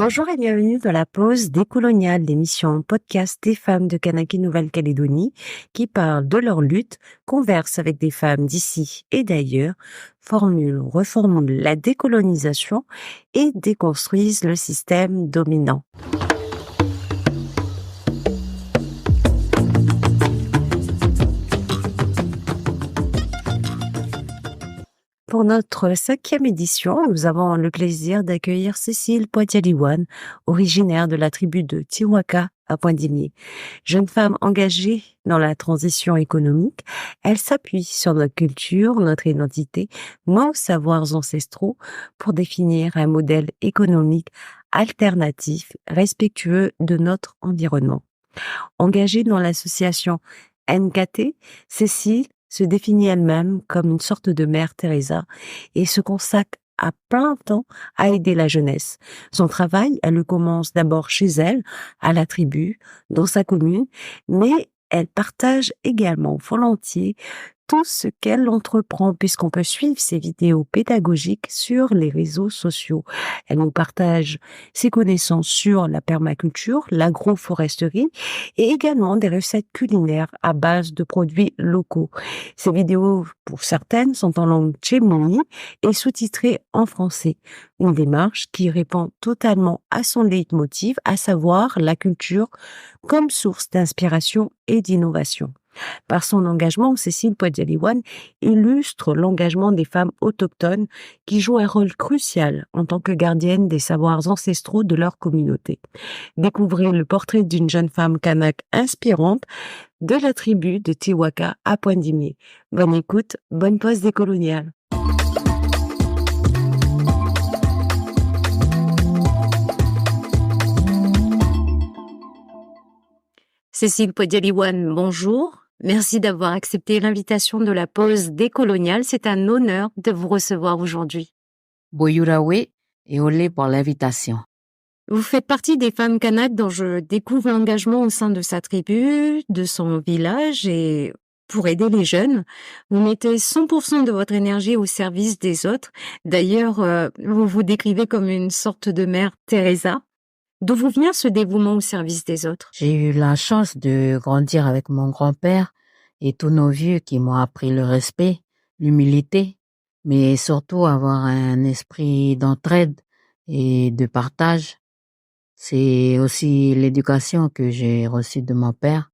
Bonjour et bienvenue dans la pause décoloniale, l'émission podcast des femmes de Kanak et Nouvelle-Calédonie qui parlent de leur lutte, conversent avec des femmes d'ici et d'ailleurs, formulent, reformulent la décolonisation et déconstruisent le système dominant. Pour notre 5e édition, nous avons le plaisir d'accueillir Cécile Poitialiwan, originaire de la tribu de Tiwaka à Poindimié. Jeune femme engagée dans la transition économique, elle s'appuie sur notre culture, notre identité, nos savoirs ancestraux pour définir un modèle économique alternatif, respectueux de notre environnement. Engagée dans l'association NKT, Cécile se définit elle-même comme une sorte de mère Teresa et se consacre à plein temps à aider la jeunesse. Son travail, elle le commence d'abord chez elle, à la tribu, dans sa commune, mais elle partage également volontiers tout ce qu'elle entreprend puisqu'on peut suivre ses vidéos pédagogiques sur les réseaux sociaux. Elle nous partage ses connaissances sur la permaculture, l'agroforesterie et également des recettes culinaires à base de produits locaux. Ces vidéos, pour certaines, sont en langue tchémouni et sous-titrées en français. Une démarche qui répond totalement à son leitmotiv, à savoir la culture comme source d'inspiration et d'innovation. Par son engagement, Cécile Poitialiwan illustre l'engagement des femmes autochtones qui jouent un rôle crucial en tant que gardiennes des savoirs ancestraux de leur communauté. Découvrez le portrait d'une jeune femme kanak inspirante de la tribu de Tiwaka à Poindimié. Bonne écoute, bonne pause décoloniale. Cécile Poitialiwan, bonjour. Merci d'avoir accepté l'invitation de la pause décoloniale. C'est un honneur de vous recevoir aujourd'hui. Boyurawe et olé pour l'invitation. Vous faites partie des femmes kanak dont je découvre l'engagement au sein de sa tribu, de son village et pour aider les jeunes. Vous mettez 100% de votre énergie au service des autres. D'ailleurs, vous vous décrivez comme une sorte de mère Teresa. D'où vous vient ce dévouement au service des autres? J'ai eu la chance de grandir avec mon grand-père et tous nos vieux qui m'ont appris le respect, l'humilité, mais surtout avoir un esprit d'entraide et de partage. C'est aussi l'éducation que j'ai reçue de mon père.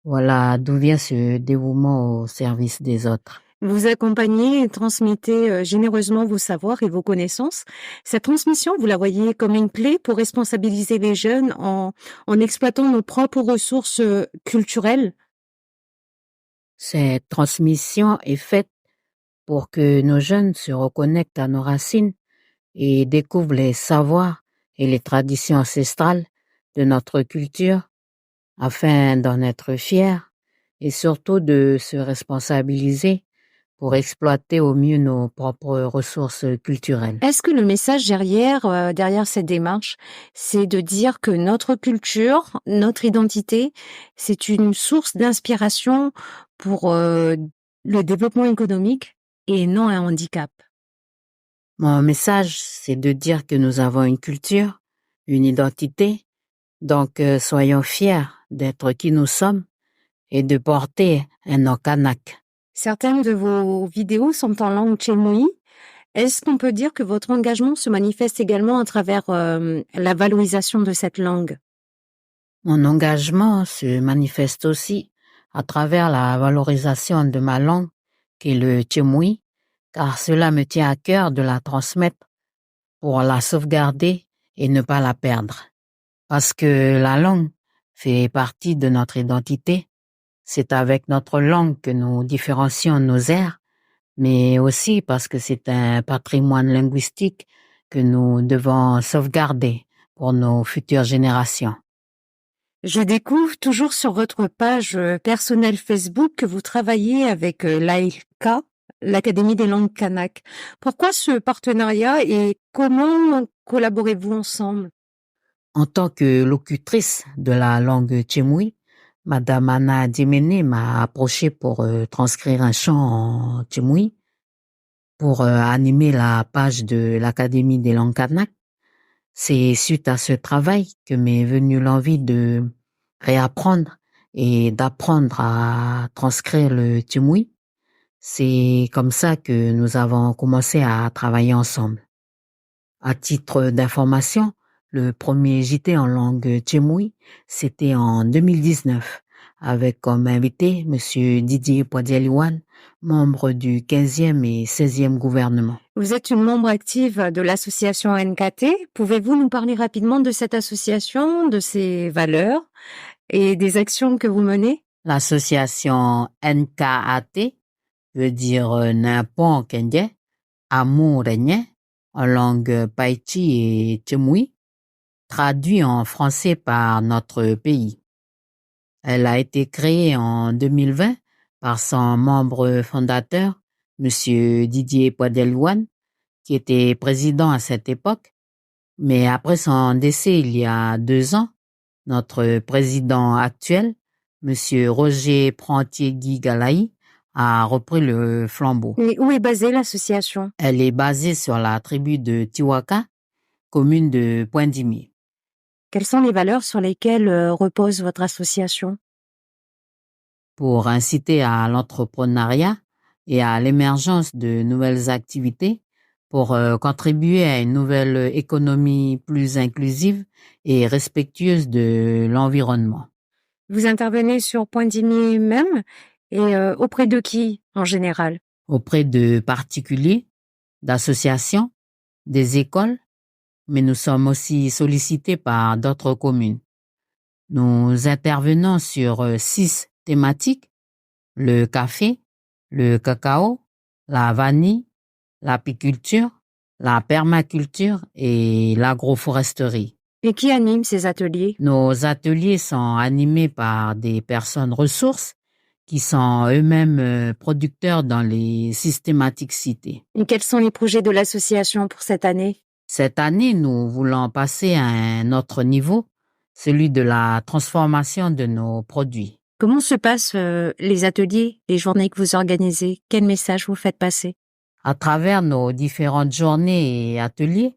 Voilà d'où vient ce dévouement au service des autres. Vous accompagnez et transmettez généreusement vos savoirs et vos connaissances. Cette transmission, vous la voyez comme une clé pour responsabiliser les jeunes en exploitant nos propres ressources culturelles? Cette transmission est faite pour que nos jeunes se reconnectent à nos racines et découvrent les savoirs et les traditions ancestrales de notre culture afin d'en être fiers et surtout de se responsabiliser pour exploiter au mieux nos propres ressources culturelles. Est-ce que le message derrière cette démarche, c'est de dire que notre culture, notre identité, c'est une source d'inspiration pour le développement économique et non un handicap? Mon message, c'est de dire que nous avons une culture, une identité, donc soyons fiers d'être qui nous sommes et de porter un nom kanak. Certaines de vos vidéos sont en langue tchémoï. Est-ce qu'on peut dire que votre engagement se manifeste également à travers la valorisation de cette langue? Mon engagement se manifeste aussi à travers la valorisation de ma langue, qui est le tchémoui, car cela me tient à cœur de la transmettre pour la sauvegarder et ne pas la perdre. Parce que la langue fait partie de notre identité. C'est avec notre langue que nous différencions nos airs, mais aussi parce que c'est un patrimoine linguistique que nous devons sauvegarder pour nos futures générations. Je découvre toujours sur votre page personnelle Facebook que vous travaillez avec l'AILCA, l'Académie des langues kanak. Pourquoi ce partenariat et comment collaborez-vous ensemble? En tant que locutrice de la langue tchémoui, Madame Anna Djemene m'a approché pour transcrire un chant en tchémoui pour animer la page de l'Académie des langues kanak. C'est suite à ce travail que m'est venue l'envie de réapprendre et d'apprendre à transcrire le Tumui. C'est comme ça que nous avons commencé à travailler ensemble. À titre d'information, le premier JT en langue Tchimoui, c'était en 2019, avec comme invité Monsieur Didier Poadialiwan, membre du 15e et 16e gouvernement. Vous êtes une membre active de l'association NKT. Pouvez-vous nous parler rapidement de cette association, de ses valeurs et des actions que vous menez? L'association NKAT veut dire Nampon Kendje, Amour Renye, en langue Paichi et Tchimoui, traduit en français par notre pays. Elle a été créée en 2020 par son membre fondateur, Monsieur Didier Poadialiwan, qui était président à cette époque. Mais après son décès il y a 2 ans, notre président actuel, Monsieur Roger Prantier-Guy Galaï, a repris le flambeau. Et où est basée l'association? Elle est basée sur la tribu de Tiwaka, commune de Poindimier. Quelles sont les valeurs sur lesquelles repose votre association? Pour inciter à l'entrepreneuriat et à l'émergence de nouvelles activités, pour contribuer à une nouvelle économie plus inclusive et respectueuse de l'environnement. Vous intervenez sur Poindimier même et auprès de qui en général? Auprès de particuliers, d'associations, des écoles, mais nous sommes aussi sollicités par d'autres communes. Nous intervenons sur 6 thématiques: le café, le cacao, la vanille, l'apiculture, la permaculture et l'agroforesterie. Et qui anime ces ateliers? Nos ateliers sont animés par des personnes ressources qui sont eux-mêmes producteurs dans les systématiques citées. Et quels sont les projets de l'association pour cette année? Cette année, nous voulons passer à un autre niveau, celui de la transformation de nos produits. Comment se passent les ateliers, les journées que vous organisez? Quel message vous faites passer? À travers nos différentes journées et ateliers,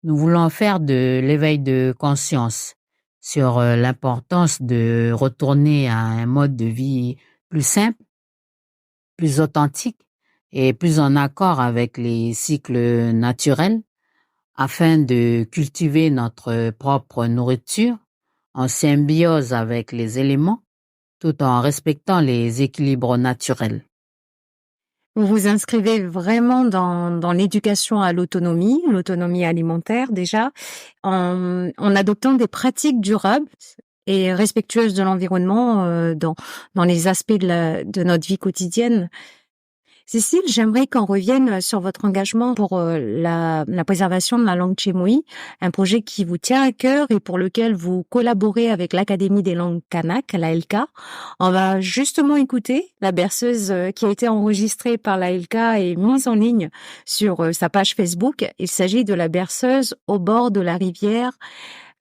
nous voulons faire de l'éveil de conscience sur l'importance de retourner à un mode de vie plus simple, plus authentique et plus en accord avec les cycles naturels afin de cultiver notre propre nourriture en symbiose avec les éléments tout en respectant les équilibres naturels. Vous vous inscrivez vraiment dans l'éducation à l'autonomie alimentaire déjà, en adoptant des pratiques durables et respectueuses de l'environnement dans les aspects de notre vie quotidienne. Cécile, j'aimerais qu'on revienne sur votre engagement pour la préservation de la langue tchémoui, un projet qui vous tient à cœur et pour lequel vous collaborez avec l'Académie des langues kanak, l'ALK. On va justement écouter la berceuse qui a été enregistrée par l'ALK et mise en ligne sur sa page Facebook. Il s'agit de la berceuse au bord de la rivière.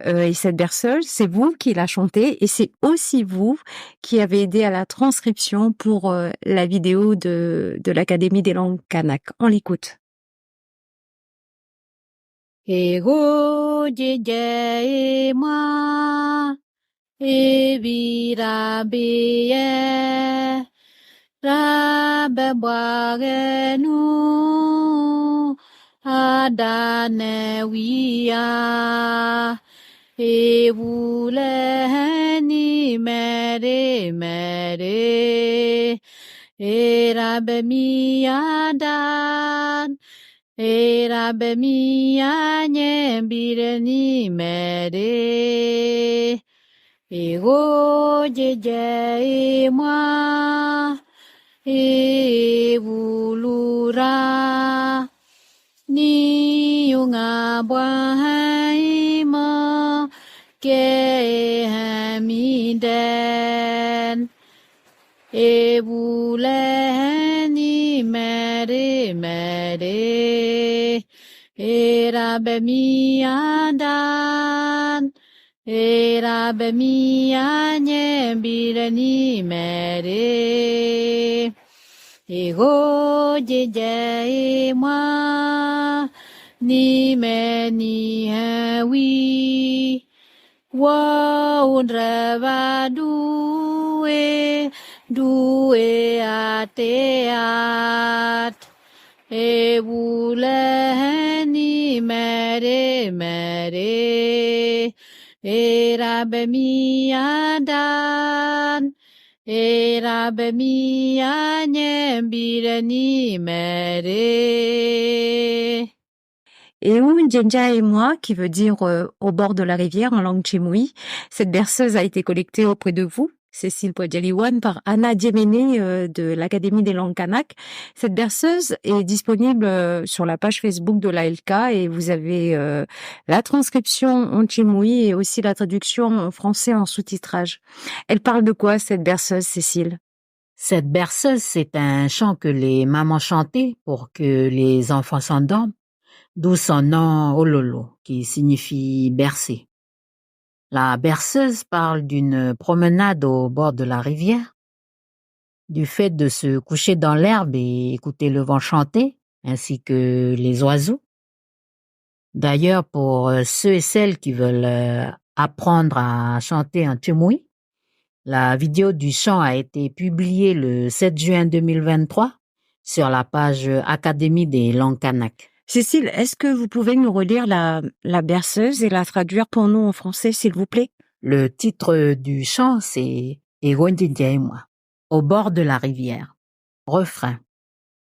Et cette berceuse, c'est vous qui la chantez et c'est aussi vous qui avez aidé à la transcription pour la vidéo de l'Académie des langues kanak. On l'écoute. Ego jeje moi evira beye rabebwagenu adane wiya ebuleni mere erabemiyadan erabemiyanyembireni mere ego jeje moi ebulura ni yunga bwahaima ke hamiden ebuleni mere erabemiyadan erabemiyanyembireni mere ego jeje moi ni me ni wi wa undra due ateat e bule ni mere e rabe mi adan e rabe mi anyembire ni mere. Et où Njenja et moi, qui veut dire au bord de la rivière en langue tchimoui. Cette berceuse a été collectée auprès de vous, Cécile Poitialiwan, par Anna Djemene de l'Académie des langues kanak. Cette berceuse est disponible sur la page Facebook de l'ALK et vous avez la transcription en tchimoui et aussi la traduction en français en sous-titrage. Elle parle de quoi cette berceuse, Cécile? Cette berceuse, c'est un chant que les mamans chantaient pour que les enfants s'endorment, d'où son nom Ololo, qui signifie bercer. La berceuse parle d'une promenade au bord de la rivière, du fait de se coucher dans l'herbe et écouter le vent chanter, ainsi que les oiseaux. D'ailleurs, pour ceux et celles qui veulent apprendre à chanter en tchimoui, la vidéo du chant a été publiée le 7 juin 2023 sur la page Académie des langues kanak. Cécile, est-ce que vous pouvez nous relire la berceuse et la traduire pour nous en français, s'il vous plaît? Le titre du chant, c'est Egonjinjaimwa, au bord de la rivière. Refrain.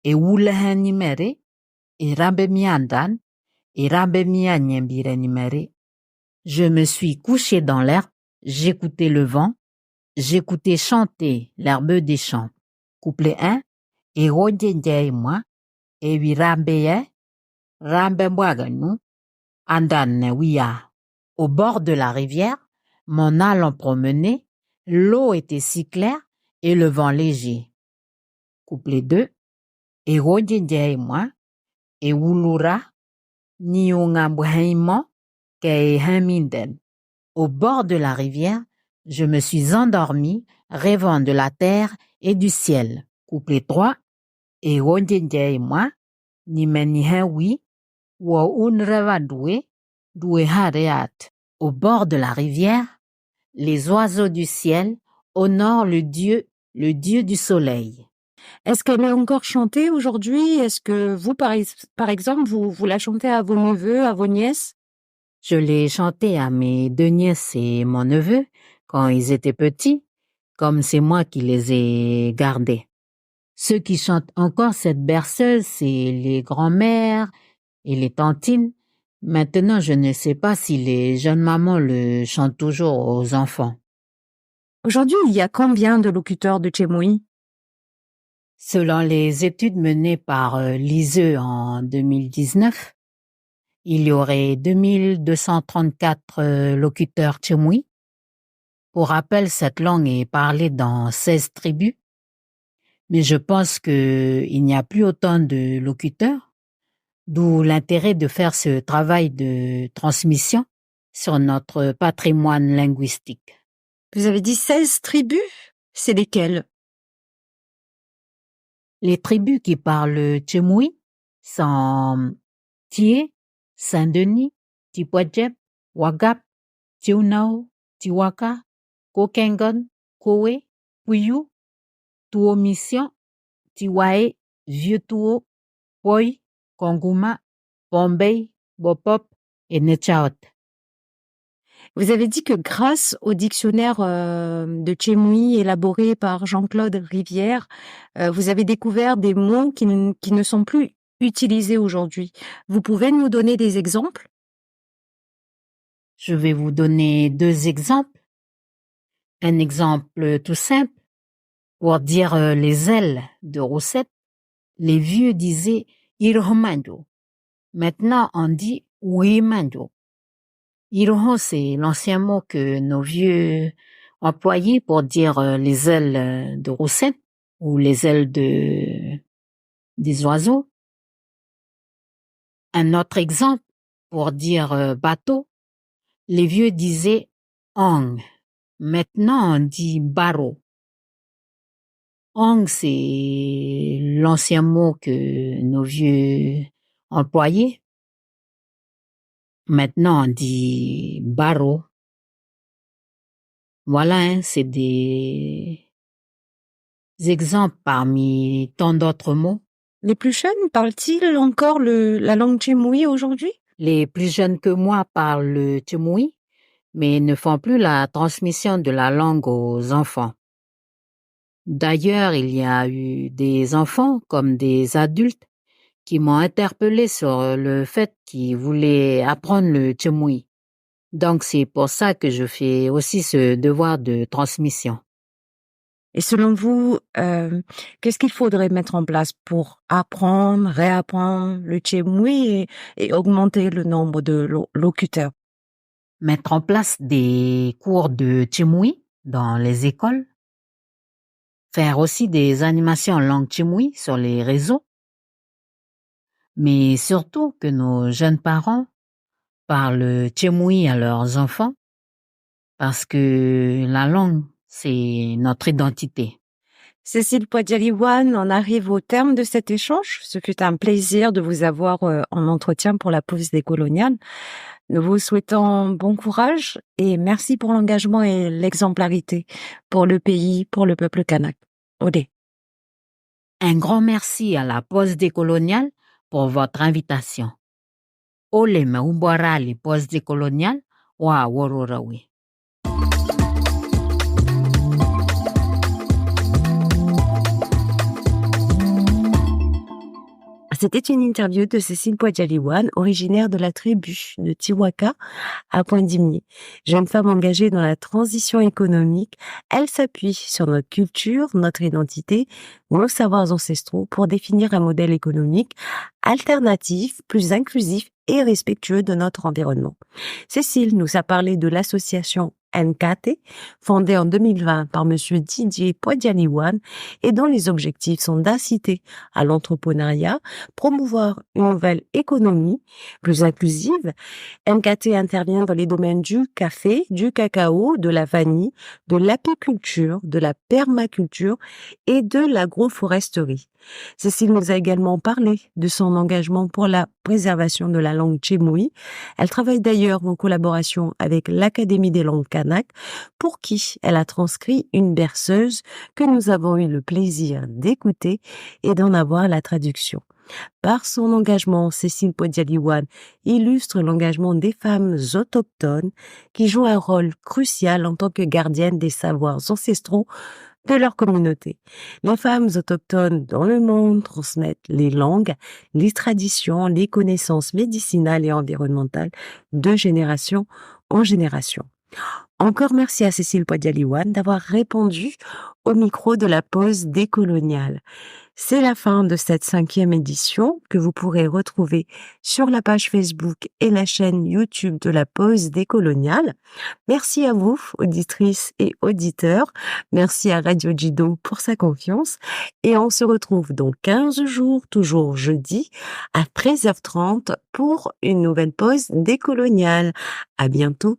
E wulehanimere, e rambemiandan, e rambemianyembirenimere. Je me suis couché dans l'herbe, j'écoutais le vent, j'écoutais chanter l'herbe des champs. Couplet 1. Egonjinjaimwa, e wirambeye, rambemwaganu, andan wiya. Au bord de la rivière, m'en allant promener, l'eau était si claire et le vent léger. Couplet 2. E moi, e wulura, ni ke. Au bord de la rivière, je me suis endormi, rêvant de la terre et du ciel. Couplet 3. E moi, ni menihewi, wa unrevadue, due hareat. Au bord de la rivière, les oiseaux du ciel honorent le dieu du soleil. Est-ce qu'elle est encore chantée aujourd'hui? Est-ce que vous, par exemple, vous la chantez à vos neveux, à vos nièces? Je l'ai chantée à mes 2 nièces et mon neveu quand ils étaient petits, comme c'est moi qui les ai gardés. Ceux qui chantent encore cette berceuse, c'est les grands-mères et les tantines. Maintenant, je ne sais pas si les jeunes mamans le chantent toujours aux enfants. Aujourd'hui, il y a combien de locuteurs de tchimoui? Selon les études menées par l'ISE en 2019, il y aurait 2234 locuteurs tchimoui. Pour rappel, cette langue est parlée dans 16 tribus, mais je pense qu'il n'y a plus autant de locuteurs, d'où l'intérêt de faire ce travail de transmission sur notre patrimoine linguistique. Vous avez dit 16 tribus? C'est lesquelles? Les tribus qui parlent tchimoui sont Thié, Saint-Denis, Tipuadjep, Wagap, Tiunao, Tiwaka, Kokengon, Kowe, Puyu, Tuo Mission, Tiwae, Vieux Tuo, Poi, Konguma, Bombay, Bopop et Nechaot. Vous avez dit que grâce au dictionnaire de tchimoui élaboré par Jean-Claude Rivière, vous avez découvert des mots qui ne sont plus utilisés aujourd'hui. Vous pouvez nous donner des exemples? Je vais vous donner 2 exemples. Un exemple tout simple. Pour dire les ailes de Roussette, les vieux disaient Irohomanjo. Maintenant, on dit Uimanjo. Iroho, c'est l'ancien mot que nos vieux employaient pour dire les ailes de Roussette ou les ailes des oiseaux. Un autre exemple, pour dire bateau, les vieux disaient Ong. Maintenant, on dit Baro. Ong, c'est l'ancien mot que nos vieux employaient Maintenant, on dit baro. Voilà, c'est des exemples parmi tant d'autres mots. Les plus jeunes parlent-ils encore la langue tchimoui aujourd'hui? Les plus jeunes que moi parlent le tchemoui, mais ne font plus la transmission de la langue aux enfants. D'ailleurs, il y a eu des enfants comme des adultes qui m'ont interpellé sur le fait qu'ils voulaient apprendre le tchemoui. Donc, c'est pour ça que je fais aussi ce devoir de transmission. Et selon vous, qu'est-ce qu'il faudrait mettre en place pour apprendre, réapprendre le tchimoui et augmenter le nombre de locuteurs? Mettre en place des cours de tchemoui dans les écoles, faire aussi des animations en langue tchemoui sur les réseaux, mais surtout que nos jeunes parents parlent tchemoui à leurs enfants parce que la langue, c'est notre identité. Cécile Poitialiwan, on arrive au terme de cet échange. Ce fut un plaisir de vous avoir en entretien pour la pause décoloniale. Nous vous souhaitons bon courage et merci pour l'engagement et l'exemplarité pour le pays, pour le peuple kanak. Odé. Un grand merci à la pause décoloniale pour votre invitation. Ole me ubora li pause décoloniale wa wororawi. C'était une interview de Cécile Poitialiwan, originaire de la tribu de Tiwaka à Pointe-d'Imier. Jeune femme engagée dans la transition économique, elle s'appuie sur notre culture, notre identité, nos savoirs ancestraux pour définir un modèle économique alternatif, plus inclusif et respectueux de notre environnement. Cécile nous a parlé de l'association NKT, fondée en 2020 par Monsieur Didier Poitialiwan et dont les objectifs sont d'inciter à l'entrepreneuriat, promouvoir une nouvelle économie plus inclusive. NKT intervient dans les domaines du café, du cacao, de la vanille, de l'apiculture, de la permaculture et de l'agroforesterie. Cécile nous a également parlé de son engagement pour la préservation de la langue tchemoui. Elle travaille d'ailleurs en collaboration avec l'Académie des langues kanak, pour qui elle a transcrit une berceuse que nous avons eu le plaisir d'écouter et d'en avoir la traduction. Par son engagement, Cécile Poitialiwan illustre l'engagement des femmes autochtones qui jouent un rôle crucial en tant que gardiennes des savoirs ancestraux de leur communauté. Les femmes autochtones dans le monde transmettent les langues, les traditions, les connaissances médicinales et environnementales de génération en génération. Encore merci à Cécile Poitialiwan d'avoir répondu au micro de la pause décoloniale. C'est la fin de cette 5e édition que vous pourrez retrouver sur la page Facebook et la chaîne YouTube de la pause décoloniale. Merci à vous, auditrices et auditeurs. Merci à Radio Jido pour sa confiance. Et on se retrouve dans 15 jours, toujours jeudi, à 13h30 pour une nouvelle pause décoloniale. À bientôt.